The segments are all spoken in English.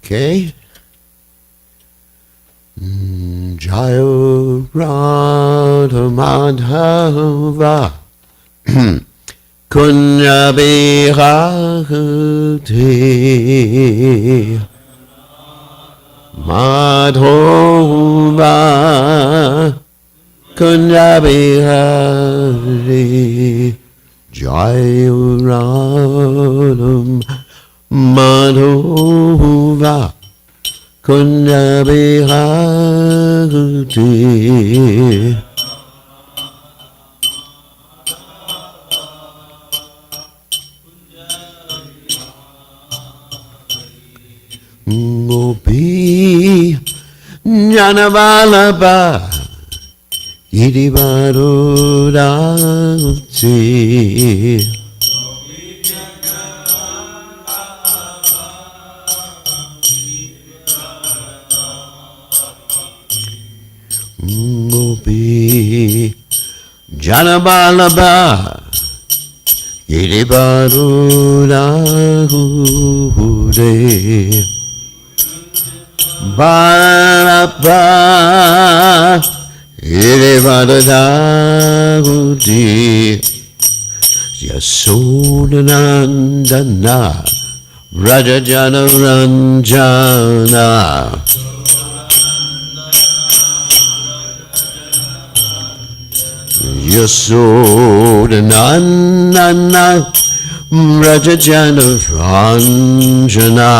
Okay. Jaya Radha Madhava Kunya Bihati Madhava Kunya Bihati Jaya Radha Madhava Kunya Bihati Gopi Janavalabha Girivarudati Gopi Janavalabha Girivarudati Balabha Girivarudati Yasodanandana Rajajana Ranjana Yasodanandana Rajajana Ranjana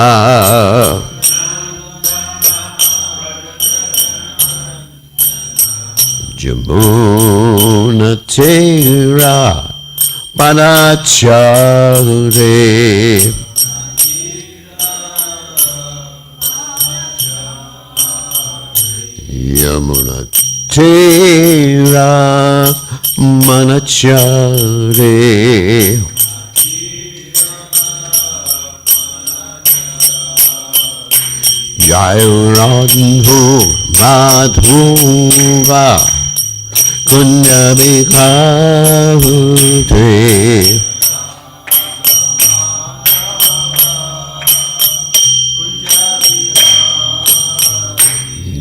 Jamuna Tera Panachare Yamuna Tera Manachare Jairadhu Madhuva Kunya Bihati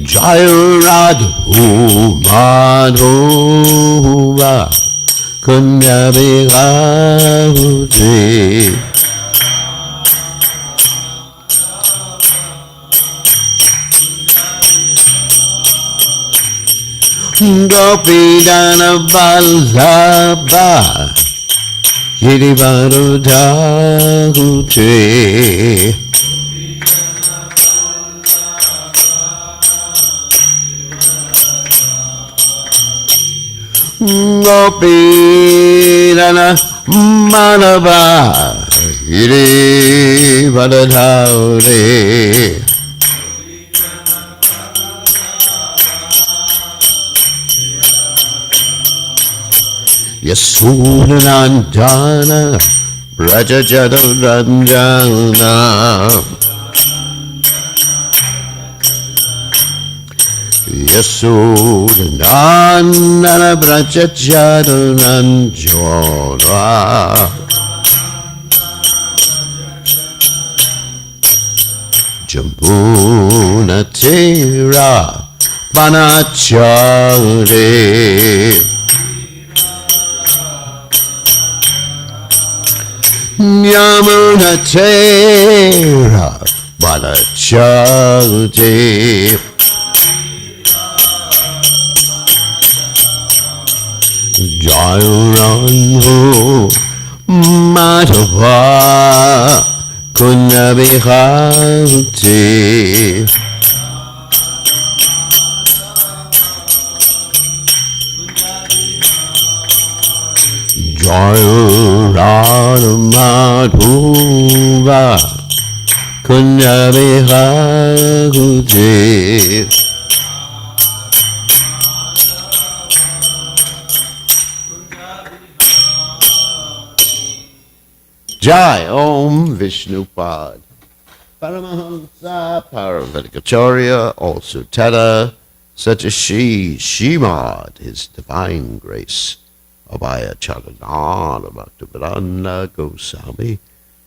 Jairadhu Madhuva Kunya Bihati Gopi Dana Vallabha Girivarudati Gopi Dana Vallabha Girivarudati Yasodanandana Rajajana Ranjana Yasodanandana Rajajana Ranjana Jamuna Tera Panachare Yamuna Tera Panachare Jairadhu Madhava Kunya Bihati Jairadhu Madhuva Kunya Bihati Jai Om Vishnupad Paramahamsa Paravatikacharya, also Tada Satashi Shimad, His Divine Grace Abhaya Charanara Bhaktivedanta Goswami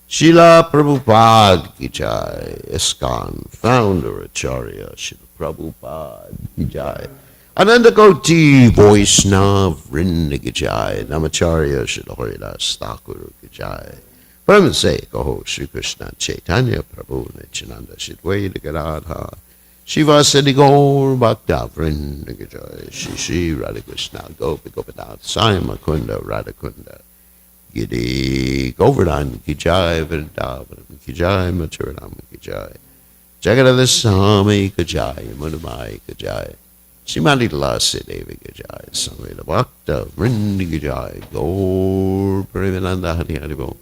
Srila Prabhupada ki jai. ISKCON founder Acharya Srila Prabhupada ki jai. Ananda Koti Vaishnav Vrinda ki jai. Namacharya Srila Haridas Thakur ki jai. Paramasay Kaho Sri Krishna Chaitanya Prabhu Nityananda Shidwaita Gadadha Shiva Siddhi Gaur Bhakta Vrinda ki jai. Shri Shri Radha Krishna Gopi Gopinath Sai Makunda Radha Kunda Giri Govardhan ki jai, Vrindavan ki jai, Mathuranam ki jai, Jagadava Swami ki jai, Madhumai ki jai, Srimati Lasi Devi ki jai, Samveda Bhakta Vrinda ki jai, Gaur Premananda Hari Hari Bo.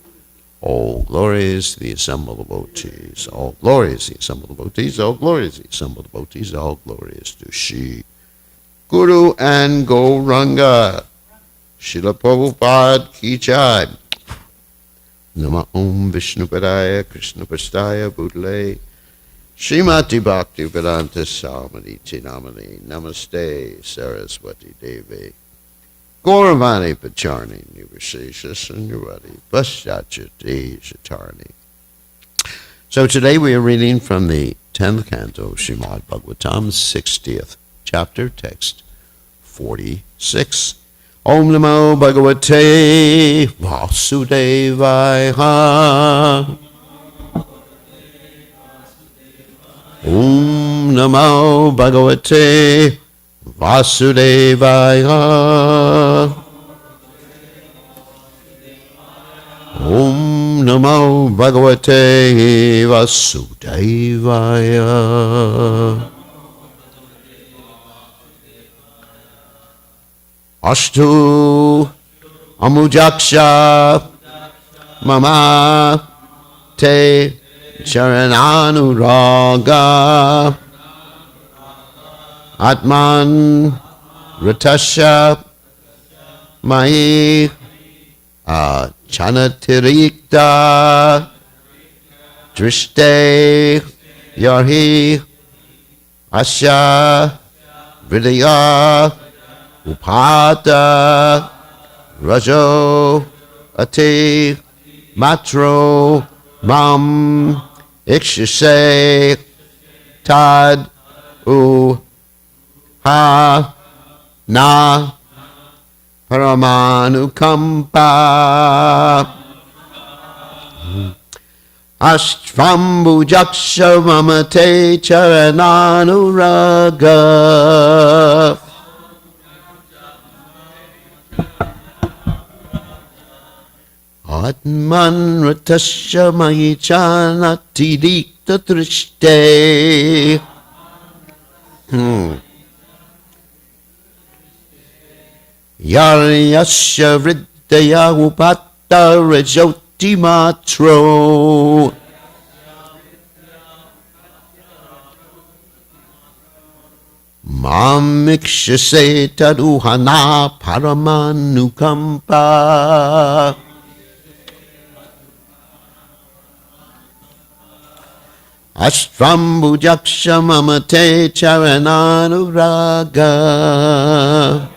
All glories to the assembled devotees, all glories to the assembled devotees, all glories to the assembled devotees, all glories to Shri Guru and Gauranga. Srila Prabhupada ki jai. Nama Om Vishnu Padaya Krishna Prastaya Bhutale Srimati Bhakti Vedanta Samadhi Namani Namaste Saraswati Devi Gauravani Pacharni Nivashesha Sunyavati Paschachati Shatarni. So today we are reading from the 10th canto of Srimad Bhagavatam, 60th chapter, text 46. Om Namo Bhagavate Vasudevaya. Om Namo Bhagavate Vasudevaya. Om Namo Bhagavate Vasudevaya. Ashtu Amujaksha Mama Te Charananuraga Atman Ratasha Mai Chanatirikta Drishte Yarhi Asha Vidya Upata Rajo Ati Matro Mam Ikshase Tad U Ha Na Paramanukampa Ashtvambu Jaksha Mamate Charananuraga Atman Ratasha Mahichanati Dikta Trishte. Yaryasya Vriddaya Upata Rajoti Matro. Mamikshase Taduhana Paramanukampa. Ashtvambu Jaksha Mamate Charananuraga.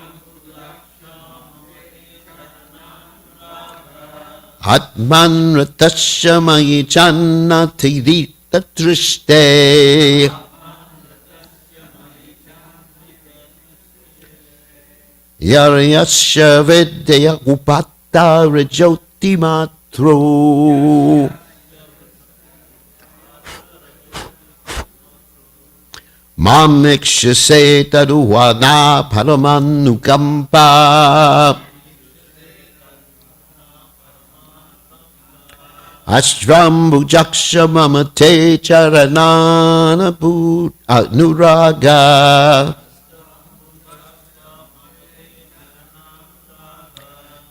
Atman Ratasya Mayi Chanati Dita Trishte. Yaryasya Vedya Upata Rajoti Matro. Mamikshase Taduhana Paramanukampa. Ashvambu Jaksha Mamate Charanana Nuraga.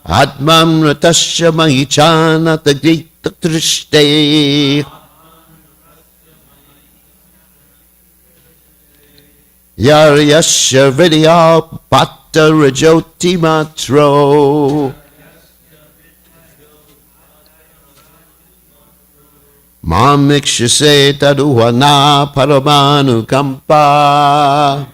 Atman Ratasya Mahichana Tagita Trishte. Yaryasya Vidya Pata Rajoti Matro. Mamikshase Taduhana Paramanukampa.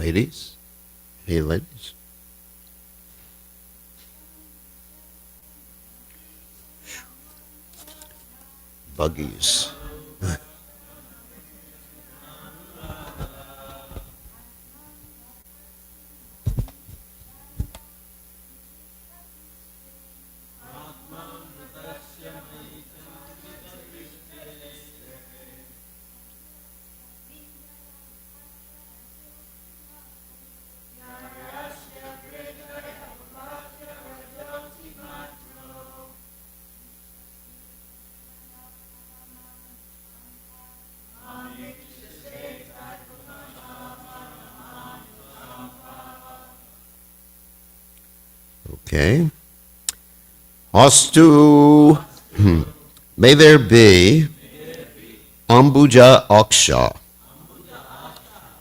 Ladies? Hey, ladies? Buggies. Okay. Astu. May there be Ambuja Aksha,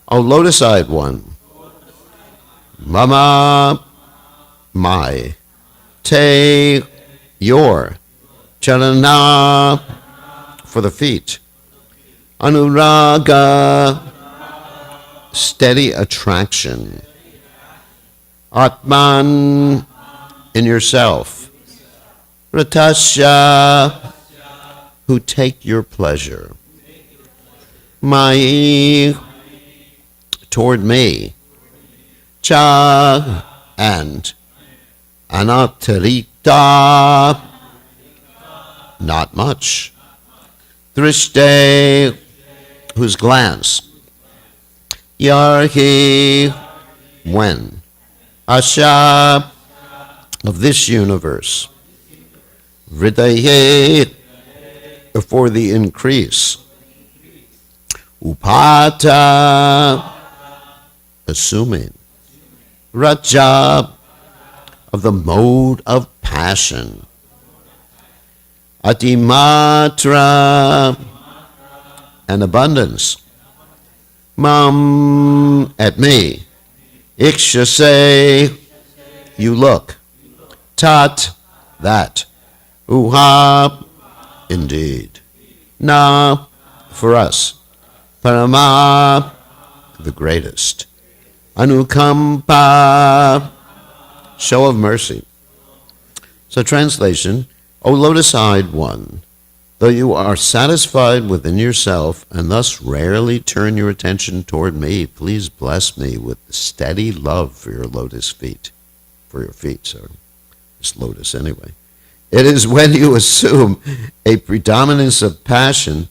O lotus-eyed one, Mama, my, Te, your, Charana, for the feet, Anuraga, steady attraction, Atman, in yourself, Ratasya, who take your pleasure, Mai, toward me, Cha, and Anatarita, not much, Drishte, whose glance, Yarhi, when, Asha, of this universe, Vridaye, for the increase, Upata, assuming, Raja, of the mode of passion, Atimatra, and abundance, Mam, at me, Ikshase, you look, Tat, that, Uha, indeed, Na, for us, Parama, the greatest, Anukampa, show of mercy. So translation, O lotus-eyed one, though you are satisfied within yourself and thus rarely turn your attention toward me, please bless me with steady love for your lotus feet. For your feet, sir. It's lotus anyway. It is when you assume a predominance of passion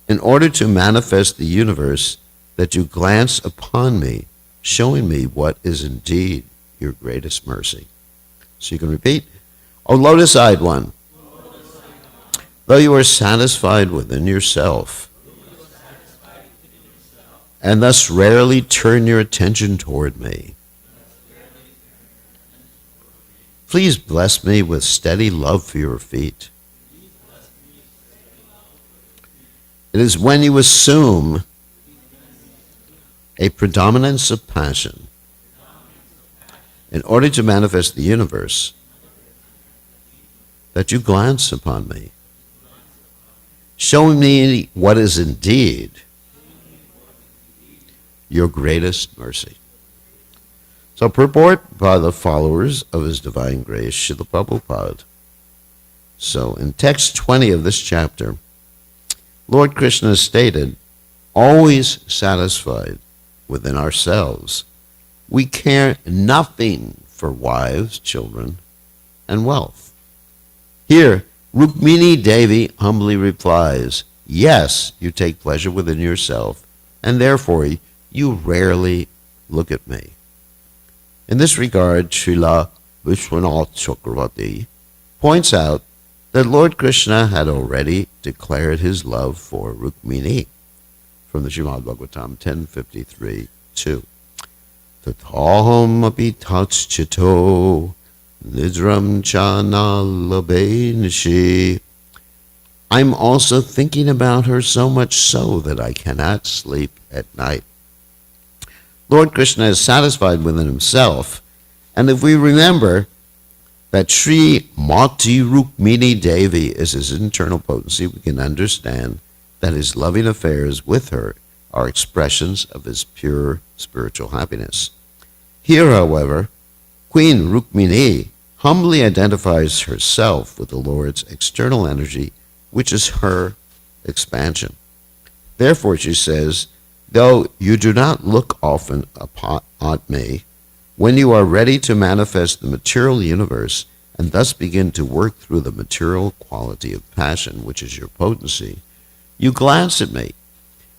in order to manifest the universe that you glance upon me, showing me what is indeed your greatest mercy. So you can repeat, O lotus-eyed one, though you are satisfied within yourself, and thus rarely turn your attention toward me, please bless me with steady love for your feet. It is when you assume a predominance of passion in order to manifest the universe that you glance upon me, showing me what is indeed your greatest mercy. So purport by the followers of His Divine Grace, Srila Prabhupada. So in text 20 of this chapter, Lord Krishna stated, always satisfied within ourselves, we care nothing for wives, children, and wealth. Here, Rukmini Devi humbly replies, yes, you take pleasure within yourself, and therefore you rarely look at me. In this regard, Srila Vishwanath Chakravarti points out that Lord Krishna had already declared his love for Rukmini from the Srimad Bhagavatam 10:53-2. Tataham api tatschito nidram chana labenishi. I'm also thinking about her so much so that I cannot sleep at night. Lord Krishna is satisfied within himself, and if we remember that Sri Mati Rukmini Devi is his internal potency, we can understand that his loving affairs with her are expressions of his pure spiritual happiness. Here, however, Queen Rukmini humbly identifies herself with the Lord's external energy, which is her expansion. Therefore, she says, though you do not look often upon me, when you are ready to manifest the material universe and thus begin to work through the material quality of passion, which is your potency, you glance at me.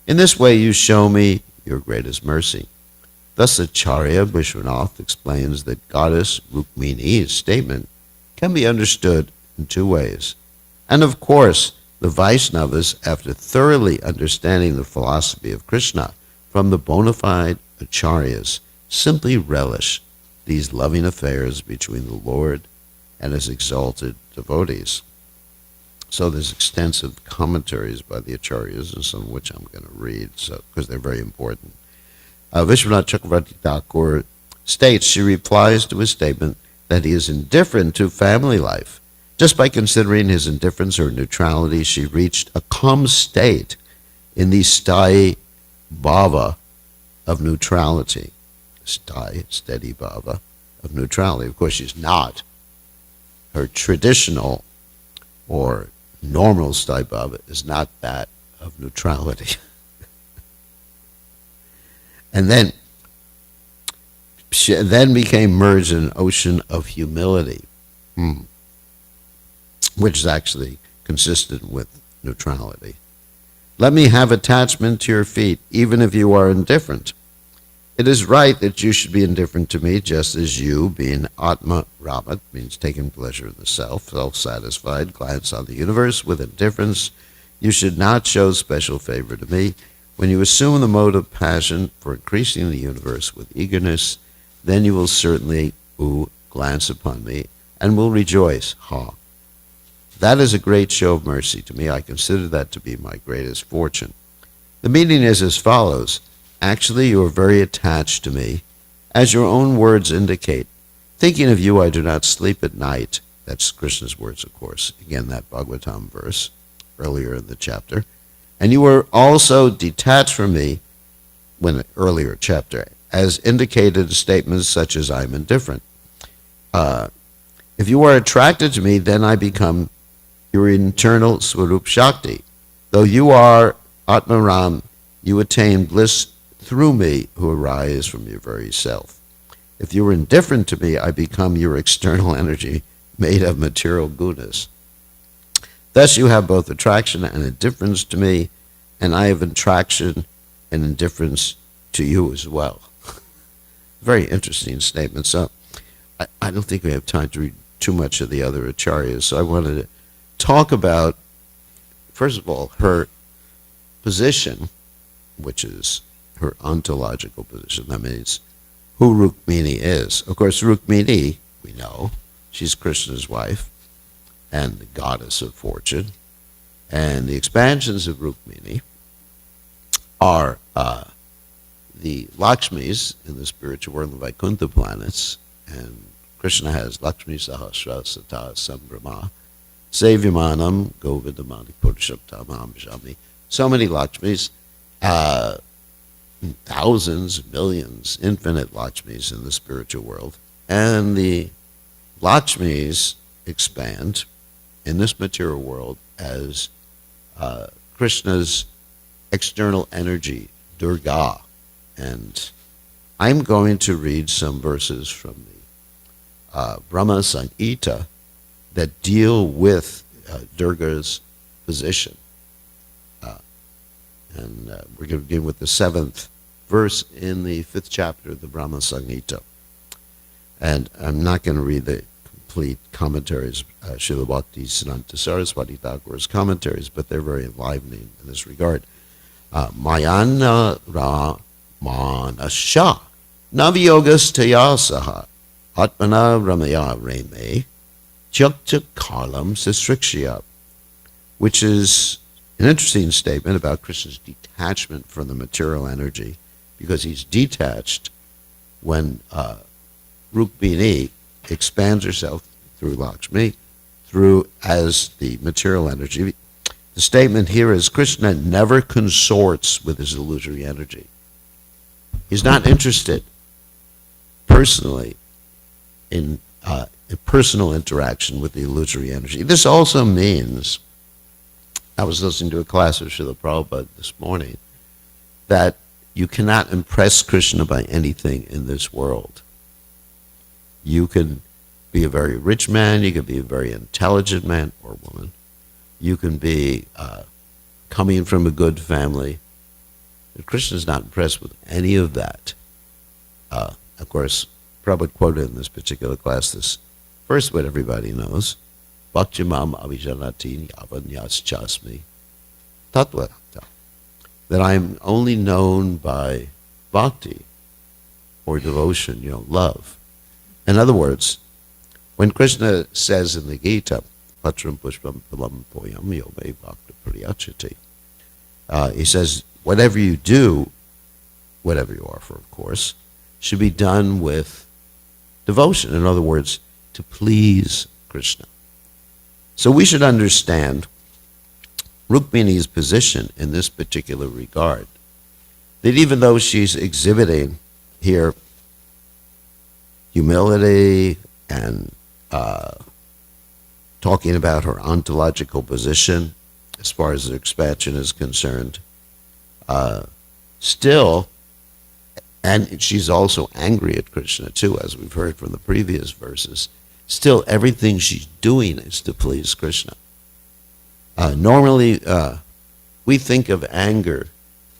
In this way you show me your greatest mercy. Thus Acharya Vishwanath explains that Goddess Rukmini's statement can be understood in two ways. And of course, the Vaishnavas, after thoroughly understanding the philosophy of Krishna from the bona fide acharyas, simply relish these loving affairs between the Lord and his exalted devotees. So there's extensive commentaries by the acharyas, and some of which I'm going to read, because they're very important. Vishwanath Chakravarti Thakur states she replies to his statement that he is indifferent to family life. Just by considering his indifference or neutrality, she reached a calm state in the sthai bhava of neutrality. Sthai, steady bhava of neutrality. Of course, she's not. Her traditional or normal sthai bhava is not that of neutrality. And then she then became merged in an ocean of humility, which is actually consistent with neutrality. Let me have attachment to your feet, even if you are indifferent. It is right that you should be indifferent to me, just as you, being Atma Ramat, means taking pleasure in the self, self-satisfied, glance on the universe with indifference. You should not show special favor to me. When you assume the mode of passion for increasing the universe with eagerness, then you will certainly glance upon me and will rejoice. That is a great show of mercy to me. I consider that to be my greatest fortune. The meaning is as follows. Actually, you are very attached to me, as your own words indicate. Thinking of you, I do not sleep at night. That's Krishna's words, of course. Again, that Bhagavatam verse earlier in the chapter. And you were also detached from me, when earlier chapter, as indicated in statements such as I'm indifferent. If you are attracted to me, then I become your internal Swarup Shakti. Though you are Atmaram, you attain bliss through me who arise from your very self. If you are indifferent to me, I become your external energy made of material gunas. Thus you have both attraction and indifference to me, and I have attraction and indifference to you as well. Very interesting statement. So I don't think we have time to read too much of the other acharyas, so I wanted to talk about, first of all, her position, which is her ontological position. That means who Rukmini is. Of course, Rukmini, we know, she's Krishna's wife and the goddess of fortune. And the expansions of Rukmini are the Lakshmis in the spiritual world, the Vaikuntha planets. And Krishna has Lakshmi Sahasra Sata Sambrahma Sevyamanam Govindamani Purushottamam Jami. So many Lakshmis, thousands, millions, infinite Lakshmis in the spiritual world. And the Lakshmis expand in this material world as Krishna's external energy, Durga. And I'm going to read some verses from the Brahma Samhita that deal with Durga's position. And we're going to begin with the 7th verse in the 5th chapter of the Brahma Samhita. And I'm not going to read the complete commentaries, Srila Bhakti Siddhanta Saraswati Thakur's commentaries, but they're very enlivening in this regard. Mayana Ramanasha Naviyogas Tayasaha Atmana Ramaya Reme Chakta Kalam Sisrikshya, which is an interesting statement about Krishna's detachment from the material energy, because he's detached when Rukmini expands herself through Lakshmi, through as the material energy, The statement here is Krishna never consorts with his illusory energy. He's not interested personally in personal interaction with the illusory energy. This also means, I was listening to a class of Srila Prabhupada this morning, that you cannot impress Krishna by anything in this world. You can be a very rich man, you can be a very intelligent man or woman, you can be coming from a good family. But Krishna's not impressed with any of that. Of course, Prabhupada quoted in this particular class this first what everybody knows, Bhaktimam Avijanati Avanyas Chasmi Tattvata, that I'm only known by bhakti, or devotion, love. In other words, when Krishna says in the Gita, Patram Pushpam Palam Poyam Yome Bhakta Priyachati, he says, whatever you do, whatever you offer, of course, should be done with devotion. In other words, to please Krishna. So we should understand Rukmini's position in this particular regard, that even though she's exhibiting here humility and talking about her ontological position as far as the expansion is concerned, still, and she's also angry at Krishna too, as we've heard from the previous verses, still everything she's doing is to please Krishna. Normally, we think of anger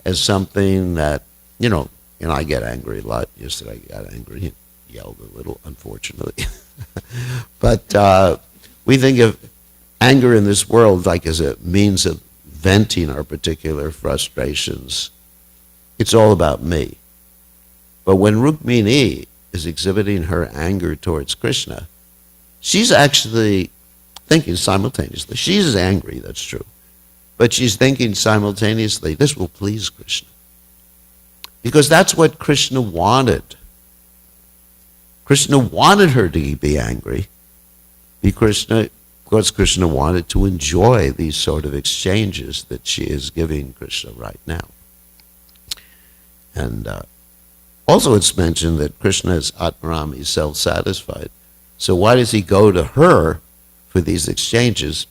as something that, and I get angry a lot. Yesterday I got angry, yelled a little, unfortunately. But we think of anger in this world like as a means of venting our particular frustrations. It's all about me. But when Rukmini is exhibiting her anger towards Krishna, she's actually thinking simultaneously. She's angry, that's true. But she's thinking simultaneously, this will please Krishna. Because that's what Krishna wanted. Krishna wanted her to be angry because Krishna wanted to enjoy these sort of exchanges that she is giving Krishna right now. And also it's mentioned that Krishna is Atmaram, he's self-satisfied. So why does he go to her for these exchanges?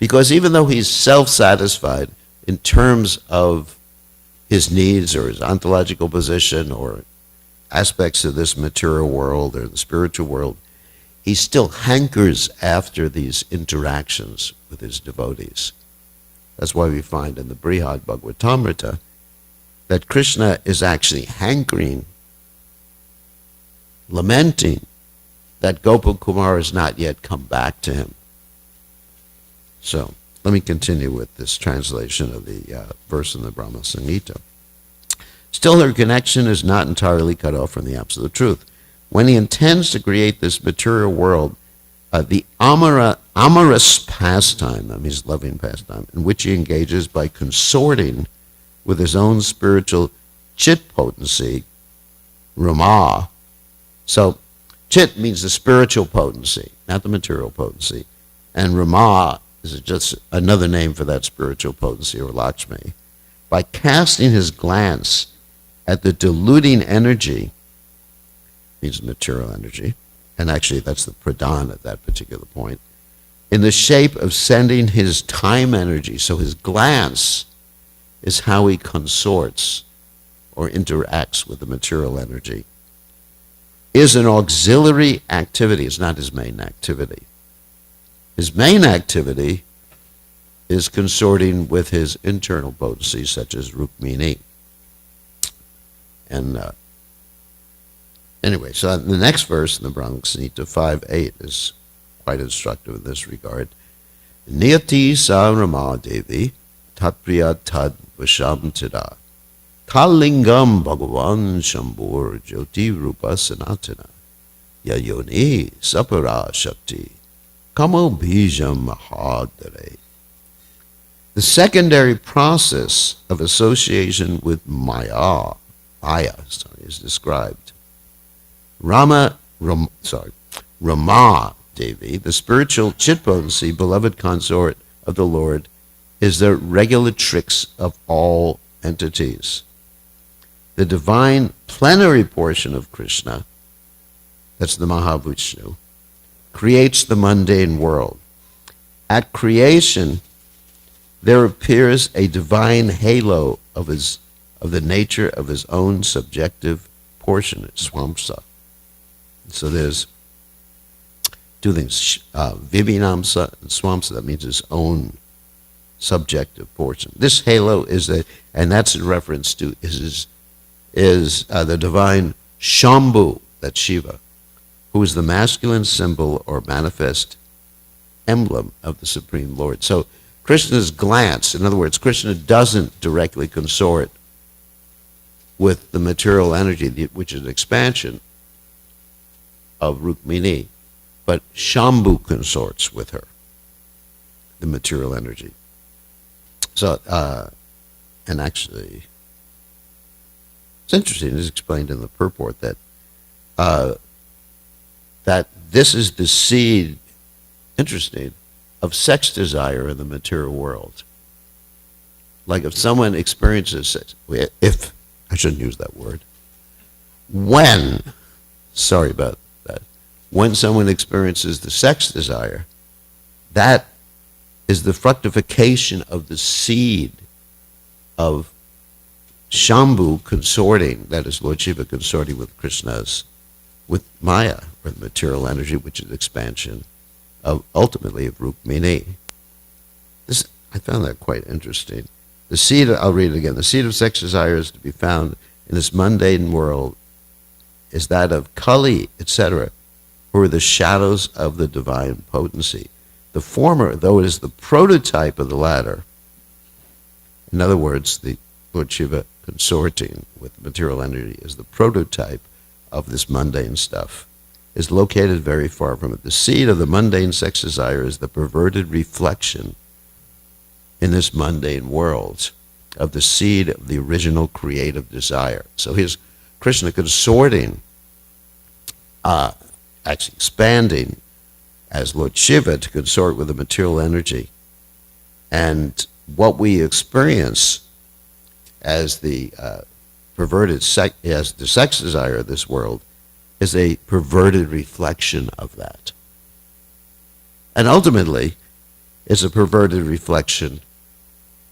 Because even though he's self-satisfied in terms of his needs or his ontological position or aspects of this material world or the spiritual world, he still hankers after these interactions with his devotees. That's why we find in the Brihad Bhagavatamrita that Krishna is actually hankering, lamenting that Gopal Kumar has not yet come back to him. So, let me continue with this translation of the verse in the Brahma Samhita. Still, her connection is not entirely cut off from the absolute truth. When he intends to create this material world, the amorous pastime, that means loving pastime, in which he engages by consorting with his own spiritual chit potency, Rama. So, chit means the spiritual potency, not the material potency. And Rama is just another name for that spiritual potency, or Lakshmi. By casting his glance at the diluting energy, means material energy, and actually that's the pradhan at that particular point, in the shape of sending his time energy. So his glance is how he consorts or interacts with the material energy, is an auxiliary activity. It's not his main activity. His main activity is consorting with his internal potencies, such as Rukmini. And anyway, so the next verse in the Brahma Samhita 5.8 is quite instructive in this regard. Niyati sa Rama Devi tatpriya tad vasham tida kalingam bhagavan shambur jyoti rupa sanatana yayoni sapara shakti kamo bijam mahadare. The secondary process of association with Maya is described. Rama Devi, the spiritual chit potency, beloved consort of the Lord, is the regulatrix of all entities. The divine plenary portion of Krishna, that's the Mahavishnu, creates the mundane world. At creation, there appears a divine halo of the nature of his own subjective portion, swamsa. So there's two things, vibhinamsa and swamsa, that means his own subjective portion. This halo is and that's in reference to is the divine Shambhu, that's Shiva, who is the masculine symbol or manifest emblem of the Supreme Lord. So Krishna's glance, in other words, Krishna doesn't directly consort with the material energy, which is an expansion of Rukmini, but Shambhu consorts with her, the material energy. So, and actually, it's interesting, it's explained in the purport that that this is the seed, interesting, of sex desire in the material world. Like if someone experiences sex, if, I shouldn't use that word, when, sorry about that, when someone experiences the sex desire, that is the fructification of the seed of Shambhu consorting, that is Lord Shiva consorting with Krishna's, with Maya, or the material energy, which is expansion of, ultimately, of Rukmini. This, I found that quite interesting. The seed, I'll read it again, the seed of sex desire is to be found in this mundane world is that of Kali, etc., who are the shadows of the divine potency. The former, though it is the prototype of the latter, in other words, the Lord Shiva consorting with the material energy is the prototype of this mundane stuff, is located very far from it. The seed of the mundane sex desire is the perverted reflection in this mundane world of the seed of the original creative desire. So here's Krishna consorting, actually expanding as Lord Shiva to consort with the material energy. And what we experience as the perverted as the sex desire of this world is a perverted reflection of that. And ultimately, is a perverted reflection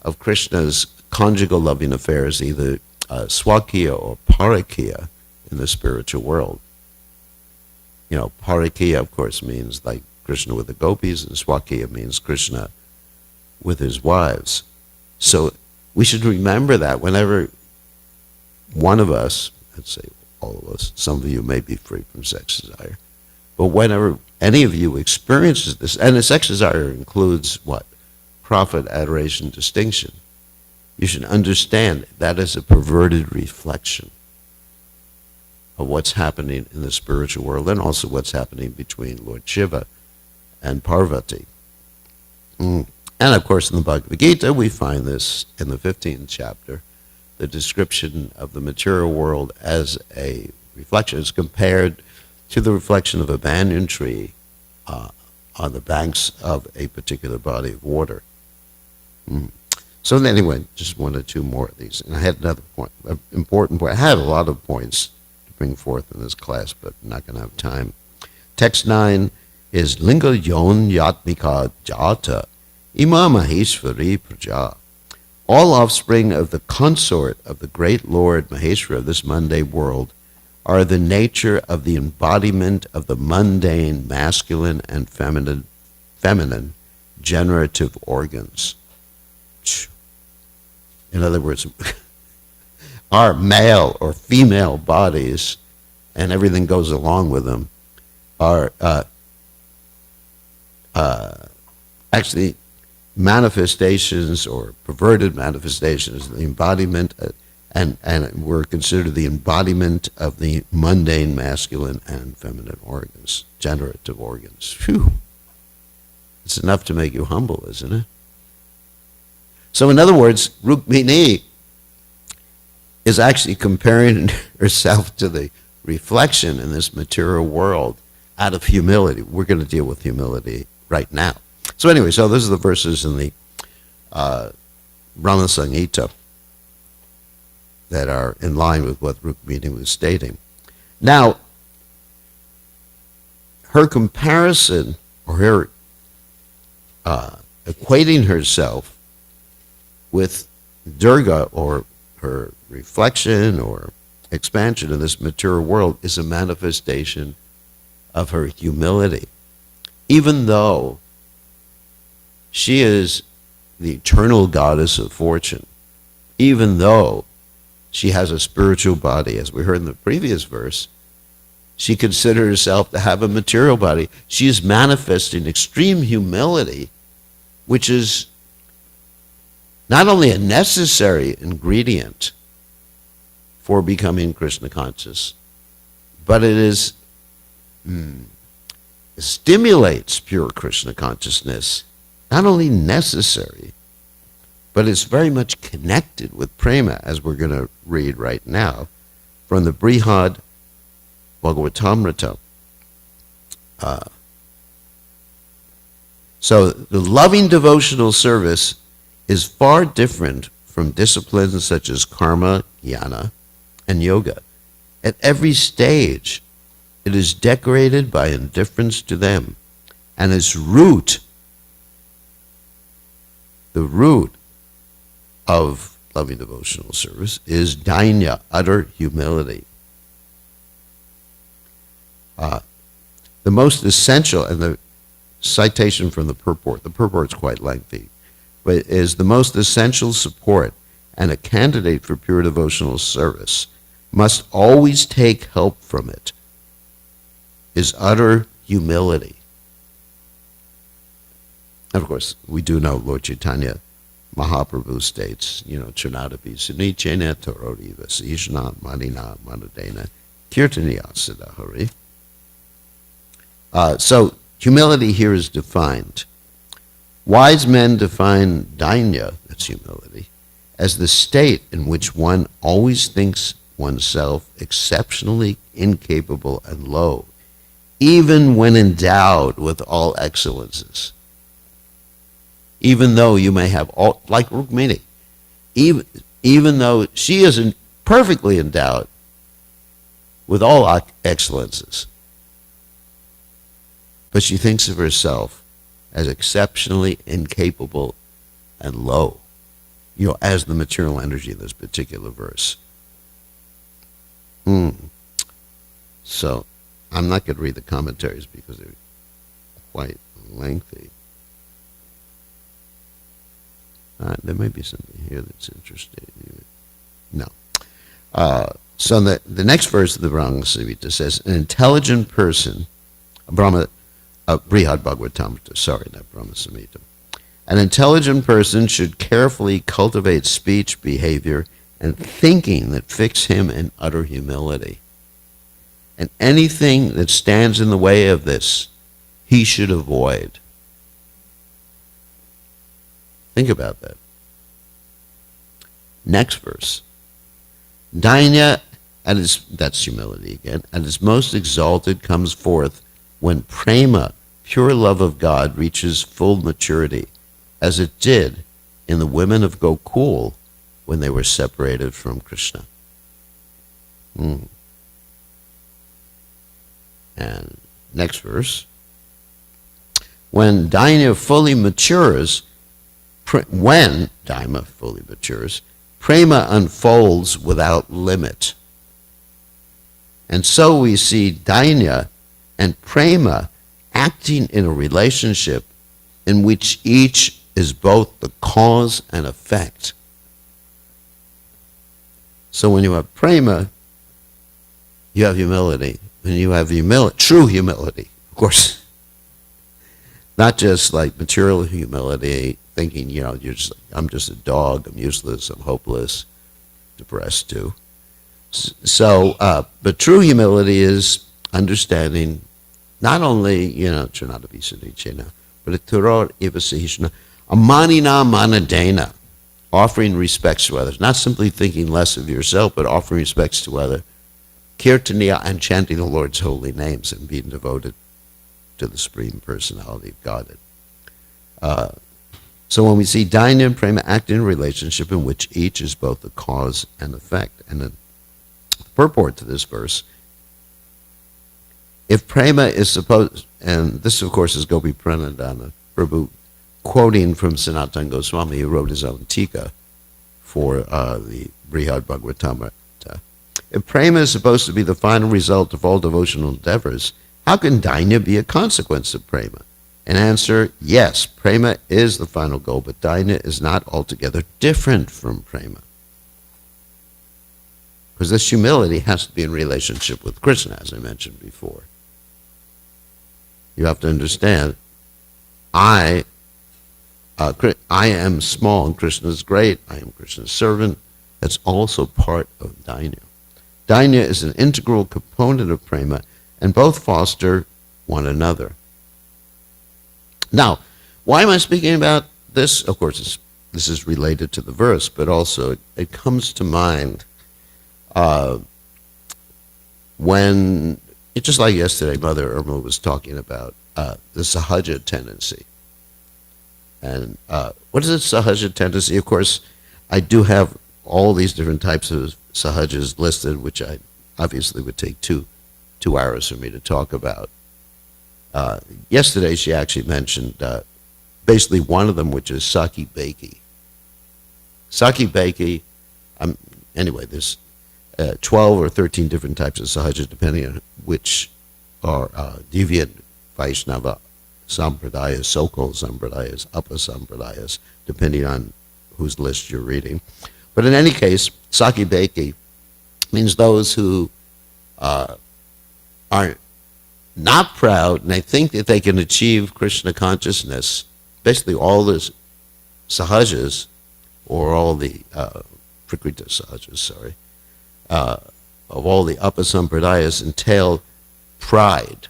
of Krishna's conjugal loving affairs, either swakiya or parakiya in the spiritual world. You know, parakiya, of course, means like Krishna with the gopis, and swakiya means Krishna with his wives. So we should remember that whenever one of us, let's say all of us, some of you may be free from sex desire, but whenever any of you experiences this, and the sex desire includes what? Profit, adoration, distinction. You should understand that is a perverted reflection of what's happening in the spiritual world and also what's happening between Lord Shiva and Parvati. And of course in the Bhagavad Gita we find this in the 15th chapter. The description of the material world as a reflection is compared to the reflection of a banyan tree on the banks of a particular body of water. So anyway, just one or two more of these. And I had another point, an important point. I had a lot of points to bring forth in this class, but I'm not going to have time. Text 9 is Linga Yon Yatmika Jata Ima Maheshwari Praja. All offspring of the consort of the great Lord Maheshwara of this mundane world are the nature of the embodiment of the mundane masculine and feminine generative organs. In other words, our male or female bodies, and everything goes along with them, are actually manifestations or perverted manifestations, the embodiment, and were considered the embodiment of the mundane masculine and feminine organs, generative organs. Phew. It's enough to make you humble, isn't it? So in other words, Rukmini is actually comparing herself to the reflection in this material world out of humility. We're going to deal with humility right now. So anyway, so those are the verses in the Brahma Samhita that are in line with what Rukmini was stating. Now, her comparison, or her equating herself with Durga, or her reflection or expansion of this material world, is a manifestation of her humility. Even though she is the eternal goddess of fortune, even though she has a spiritual body, as we heard in the previous verse, she considers herself to have a material body. She is manifesting extreme humility, which is not only a necessary ingredient for becoming Krishna conscious, but it stimulates pure Krishna consciousness. Not only necessary, but it's very much connected with prema, as we're going to read right now from the Brihad Bhagavatamrita. So the loving devotional service is far different from disciplines such as karma, jnana, and yoga. At every stage, it is decorated by indifference to them, and its root, the root of loving devotional service, is dainya, utter humility. The most essential, and the citation from the purport's quite lengthy, but is the most essential support, and a candidate for pure devotional service must always take help from it, is utter humility. Of course, we do know Lord Chaitanya Mahaprabhu states, Chunadapi Sunichena Torori Vasishna Manina Manadena Kirtaniya Siddhahari. So humility here is defined. Wise men define dainya, that's humility, as the state in which one always thinks oneself exceptionally incapable and low, even when endowed with all excellences. Even though you may have all, like Rukmini, even though she isn't perfectly endowed with all excellences, but she thinks of herself as exceptionally incapable and low, as the material energy in this particular verse. So I'm not going to read the commentaries because they're quite lengthy. There may be something here that's interesting. No. So the next verse of the Brahma Samhita says, an intelligent person, Brihad Bhagavatamrita, sorry, not Brahma Samhita. An intelligent person should carefully cultivate speech, behavior, and thinking that fix him in utter humility. And anything that stands in the way of this, he should avoid. Think about that. Next verse. Dainya, that's humility again, at its most exalted comes forth when prema, pure love of God, reaches full maturity, as it did in the women of Gokul when they were separated from Krishna. And next verse. When Dainya fully matures, prema unfolds without limit. And so we see Dainya and prema acting in a relationship in which each is both the cause and effect. So when you have prema, you have humility. When you have true humility, of course, not just like material humility, thinking, I'm just a dog, I'm useless, I'm hopeless, depressed too. So, but true humility is understanding not only, Chunadapi Sunichena, but a Turor Ivasihishna, a manina manadena, offering respects to others, not simply thinking less of yourself, but offering respects to others. Kirtaniya, and chanting the Lord's holy names and being devoted to the Supreme Personality of Godhead. So when we see Dainya and Prema act in a relationship in which each is both the cause and effect, and the purport to this verse, if Prema is supposed, and this of course is Gopi Pranadana Prabhu quoting from Sanatana Goswami, who wrote his own Tika for the Brihad Bhagavatamrita. If Prema is supposed to be the final result of all devotional endeavors, how can Dainya be a consequence of Prema? An answer, yes, Prema is the final goal, but Dainya is not altogether different from Prema. Because this humility has to be in relationship with Krishna, as I mentioned before. You have to understand, I am small and Krishna is great. I am Krishna's servant. That's also part of Dainya. Dainya is an integral component of Prema, and both foster one another. Now, why am I speaking about this? Of course, this is related to the verse, but also it comes to mind when, just like yesterday, Mother Irma was talking about the sahaja tendency. And what is a sahaja tendency? Of course, I do have all these different types of sahajas listed, which I obviously would take two hours for me to talk about. Yesterday, she actually mentioned basically one of them, which is Saki Beki. Saki Beki, anyway, there's 12 or 13 different types of sahaja, depending on which are Divya Vaishnava Sampradayas, so-called Sampradayas, Upper Sampradayas, depending on whose list you're reading. But in any case, Saki Beki means those who are not proud and they think that they can achieve Krishna consciousness, basically all the sahajas, or all the Prakrita sahajas, of all the Upper Sampradayas entail pride.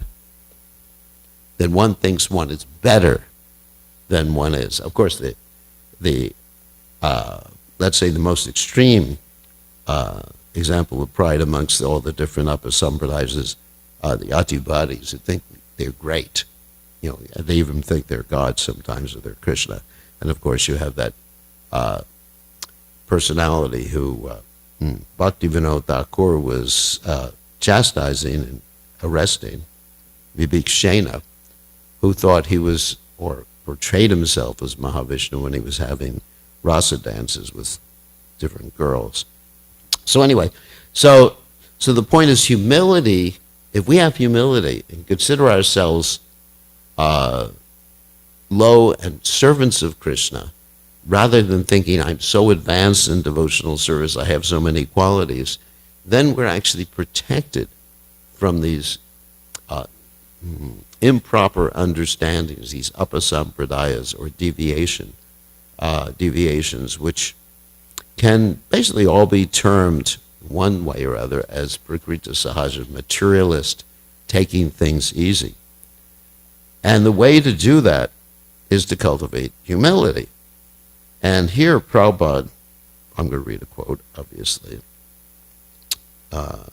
Then one thinks one is better than one is. Of course, the let's say the most extreme example of pride amongst all the different Upper Sampradayas is the Ativadis, who think they're great. You know, they even think they're God sometimes, or they're Krishna. And of course, you have that personality who Bhaktivinoda Thakur was chastising and arresting, Vibhishana, who thought he was, or portrayed himself as Mahavishnu when he was having rasa dances with different girls. So anyway, so the point is humility. If we have humility and consider ourselves low and servants of Krishna, rather than thinking I'm so advanced in devotional service, I have so many qualities, then we're actually protected from these improper understandings, these upasampradayas, or deviations, which can basically all be termed one way or other as Prakrita Sahaja, materialist, taking things easy. And the way to do that is to cultivate humility. And here Prabhupada, I'm going to read a quote, obviously. From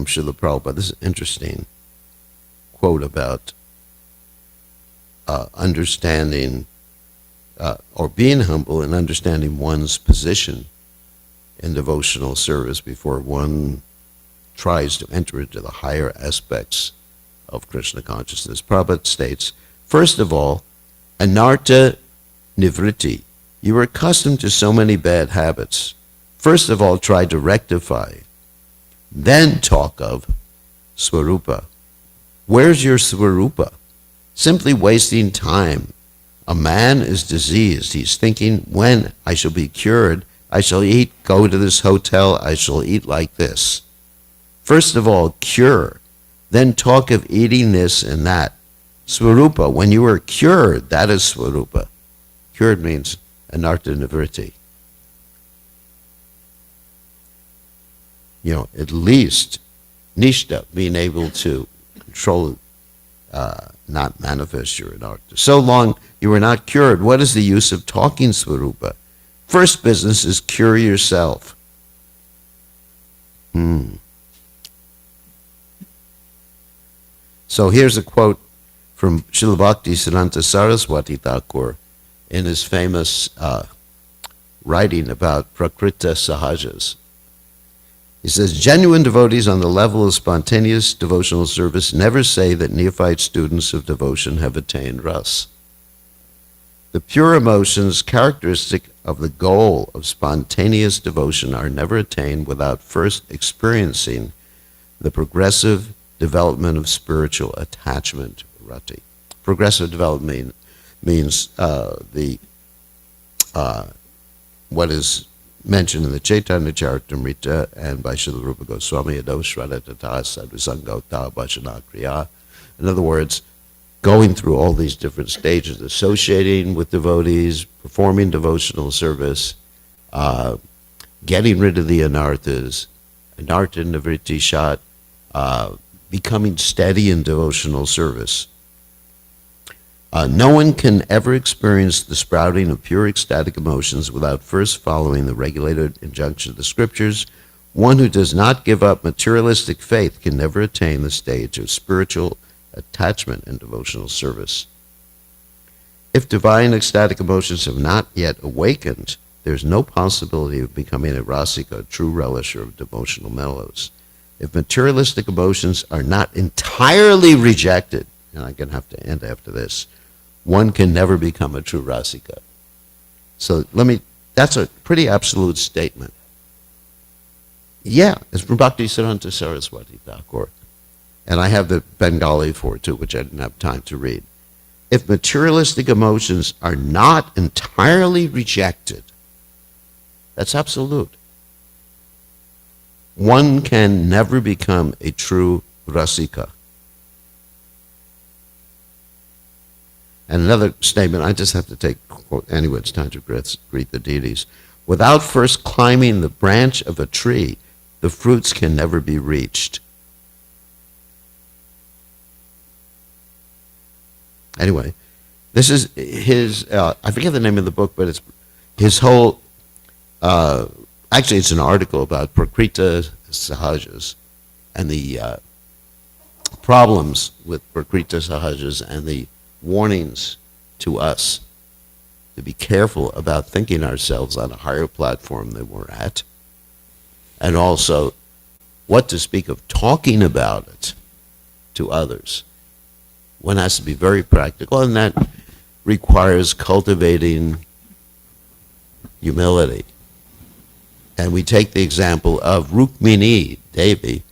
Srila Prabhupada. This is an interesting quote about understanding or being humble and understanding one's position in devotional service before one tries to enter into the higher aspects of Krishna consciousness. Prabhupada states, first of all, anartha nivritti. You are accustomed to so many bad habits. First of all, try to rectify. Then talk of swarupa. Where's your swarupa? Simply wasting time. A man is diseased. He's thinking, when I shall be cured, I shall go to this hotel, I shall eat like this. First of all, cure. Then talk of eating this and that. Swarupa, when you are cured, that is swarupa. Cured means anartha nivritti. You know, at least nishta, being able to control, not manifest your anartha. So long you are not cured, what is the use of talking swarupa? First business is cure yourself. So here's a quote from Srila Bhakti Siddhanta Saraswati Thakur in his famous writing about Prakrita Sahajas. He says, genuine devotees on the level of spontaneous devotional service never say that neophyte students of devotion have attained ras. The pure emotions characteristic of the goal of spontaneous devotion are never attained without first experiencing the progressive development of spiritual attachment, rati. Progressive development means what is mentioned in the Chaitanya Charitamrita and by Srila Rupa Goswami, Adosradhatata Sadhusangota Bhajanakriya. In other words, going through all these different stages, associating with devotees, performing devotional service, getting rid of the anarthas, anartha nivritti shat, becoming steady in devotional service. No one can ever experience the sprouting of pure ecstatic emotions without first following the regulated injunction of the scriptures. One who does not give up materialistic faith can never attain the stage of spiritual attachment and devotional service. If divine ecstatic emotions have not yet awakened, there's no possibility of becoming a rasika, a true relisher of devotional mellows. If materialistic emotions are not entirely rejected, and I'm going to have to end after this, one can never become a true rasika. So that's a pretty absolute statement. Yeah, it's from Bhakti Siddhanta Saraswati Thakur. And I have the Bengali for it too, which I didn't have time to read. If materialistic emotions are not entirely rejected, that's absolute. One can never become a true rasika. And another statement, I just have to take, anyway, it's time to greet the deities. Without first climbing the branch of a tree, the fruits can never be reached. Anyway, this is his, I forget the name of the book, but it's his whole, actually it's an article about Prakrita Sahajas and the problems with Prakrita Sahajas and the warnings to us to be careful about thinking ourselves on a higher platform than we're at, and also what to speak of talking about it to others. One has to be very practical, and that requires cultivating humility. And we take the example of Rukmini Devi,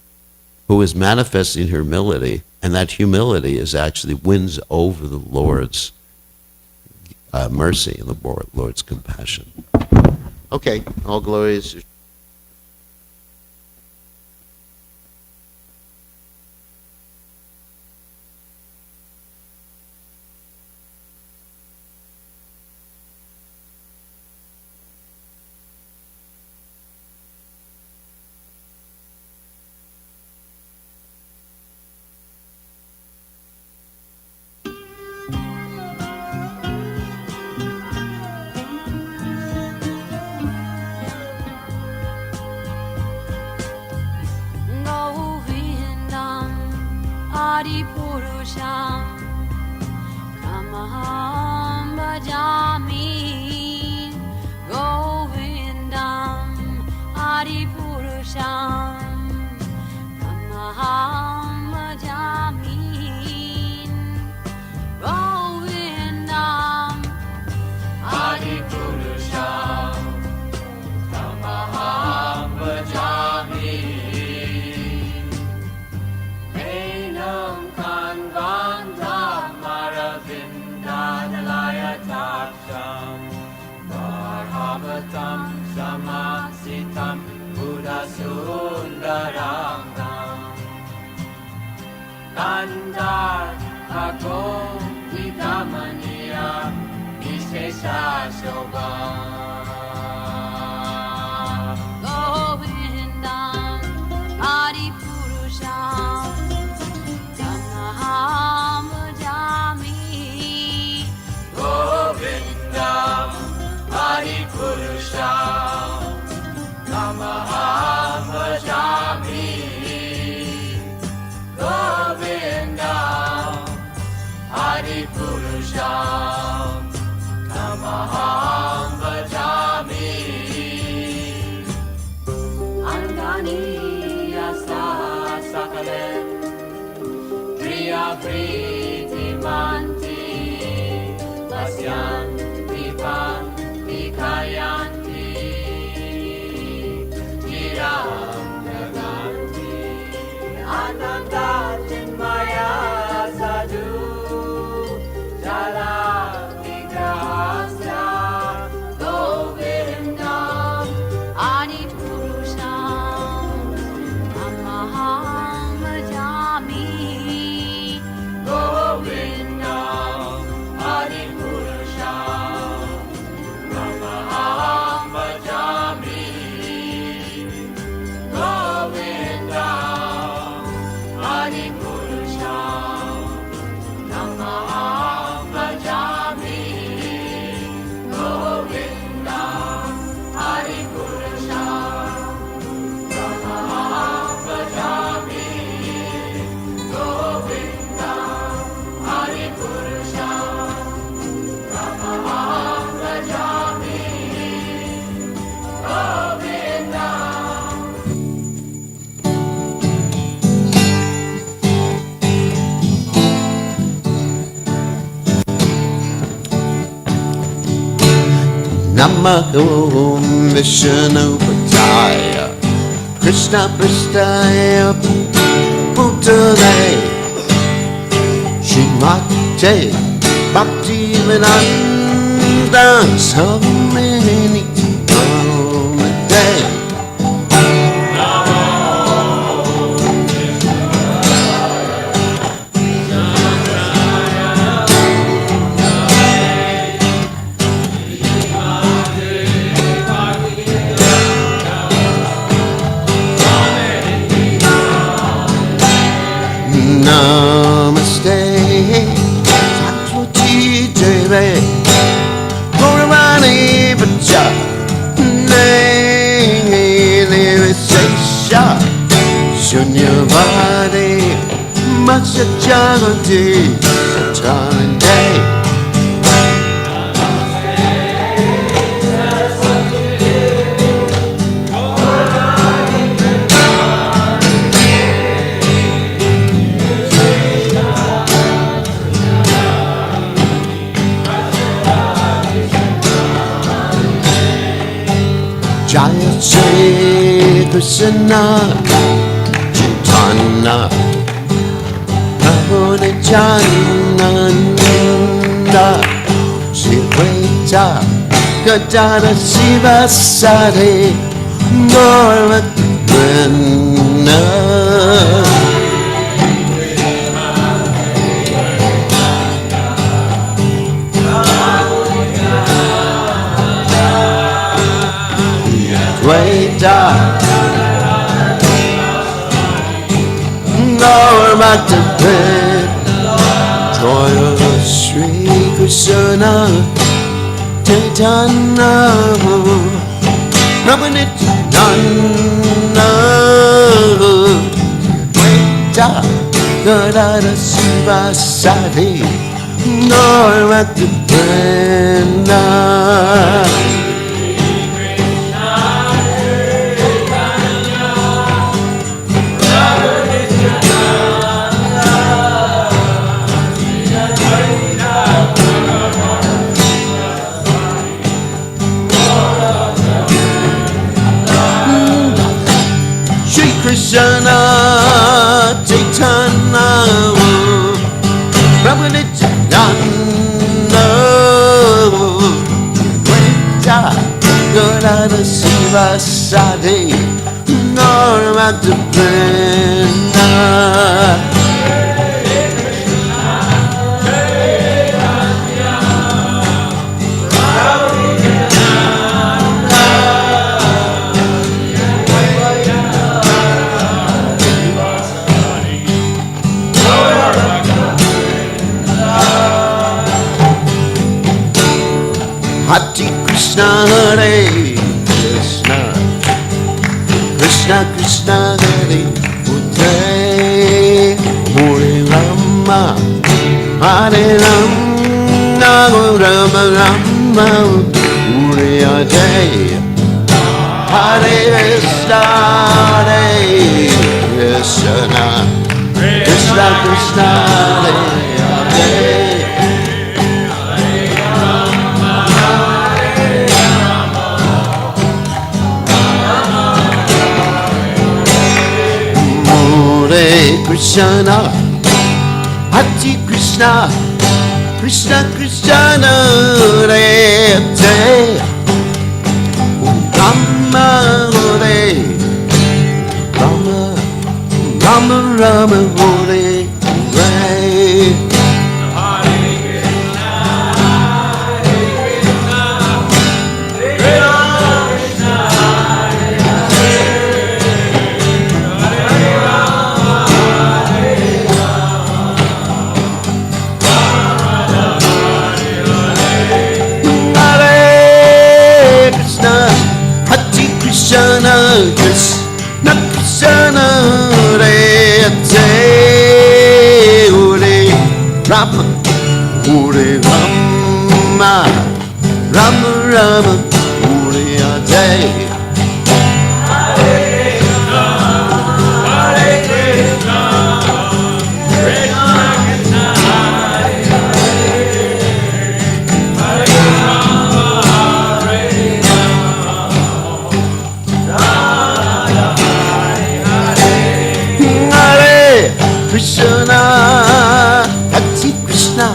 who is manifesting humility, and that humility is actually wins over the Lord's mercy and the Lord's compassion. Okay, all glories. Adipurusham Tamaham Vajami Angani Yasa Sakalen Priya Priti Manti Vasyanti Panti Kayanti Jiram Naganti Ananda Chinmaya Sadhu Jala Vigrahasya Govindam Adipurusham Tamaham Vajami Govindam Adipurusham Tamaham Vajami Govindam Adipurusham Tamaham Vajami Govindam Adipurusham Tamaham Vajami Govindam Adipurusham Tamaham Vajami Govindam. Namaho Vishnu Pataya Krishna Pristaya Putale Shrimate Bhakti Vinanda Samini Namaste Namaste Saraswati Deve Gauravani Vacha Nirvisesha Shunyavadi Masajanati Satanande Jaya Shri Krishna Chaitanya Prabhu Nityananda Shri Advaita Gadadhara Shiva Sari Gaurakrishna Advaita Gaurakrishna Jaya Shri Krishna Chaitanya Prabhu Nityananda Advaita Gadadhara Shiva Sari Gaurakrishna Krishna Chaitanya Prabhu Nityananda Advaita Gadadhara Shiva Sari Gaurakrishna Hare Krishna Hare Krishna Krishna Krishna Hare Hare Hare Rama Hare Rama Rama Rama Hare Hare Hare Krishna Krishna Krishna Hare Hare Krishna, Hare Krishna, Krishna Krishna, Hare Hare, Rama Hare, Rama, Rama Rama Hare Hare. Krishna Krishna Krishna Hare Hare Rama Hare Rama Rama Rama Hare Hare Krishna, Hare Krishna,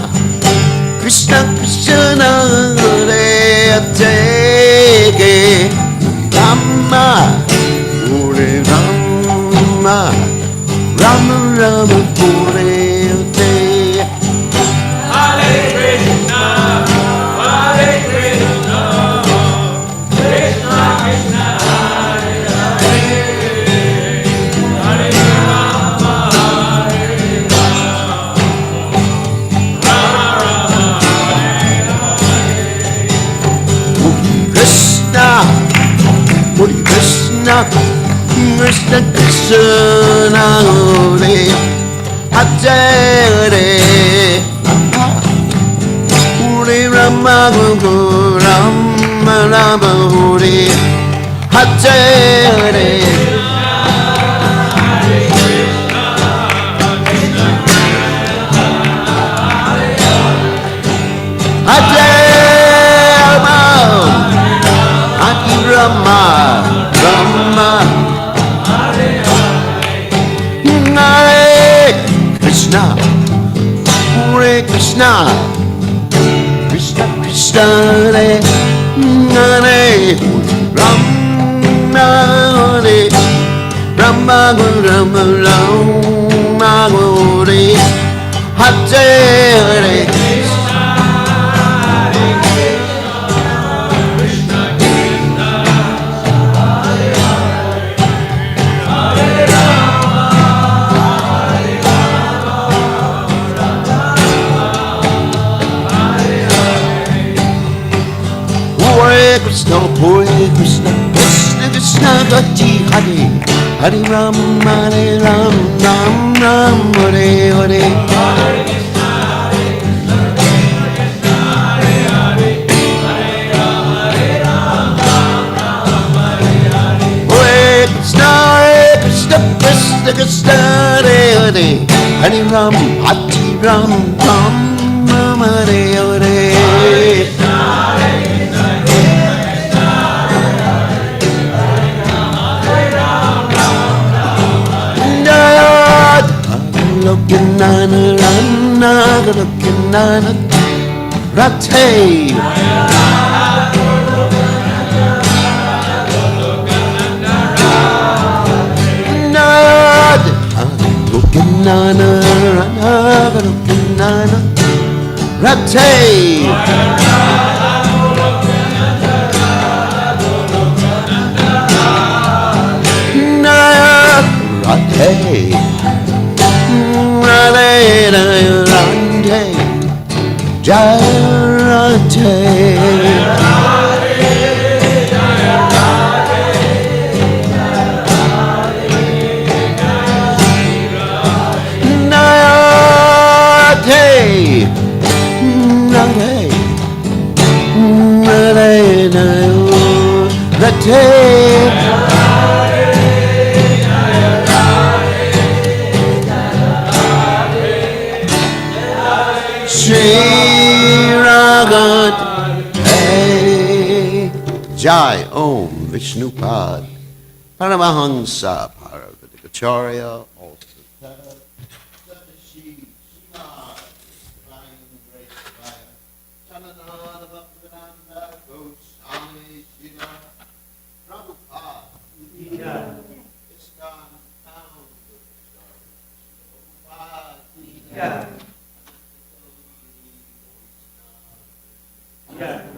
Krishna Krishna, Hare Hare, Rama, Hare Rama, Rama Rama Hare Hare. Hare Krishna, Hare Krishna, Krishna Krishna, Hare Hare, Hare Rama, Hare Krishna, Hare Krishna, Krishna Krishna, Hare Hare, Hare Rama, Rama Rama, Hare Hare. Rama, Rama, Hare Krishna, Hare Krishna, Krishna Krishna, Hare Hare, Rama, Hare Rama, Rama Rama, Hare Hare. Krishna, Hare Krishna, Krishna Krishna, Gati Hare, Hare Ram, Hare Ram, Ram Ram, Hare Hare. Hare Krishna, Krishna Krishna, Hare Hare, Hare Ram, Hare Ram, Ram Ram, Hare Hare. Looking on a run, looking on a rate. Looking on a run, looking on a rate. Rate. Jai Ragat Hey Jai Om Vishnupad Paramahansa Paravatikacharya also said Satashi Srimad Divine Grace Fire Sananana Bhaktivedanta Goswami Srila Prabhupada ISKCON founder Prabhupada Yeah.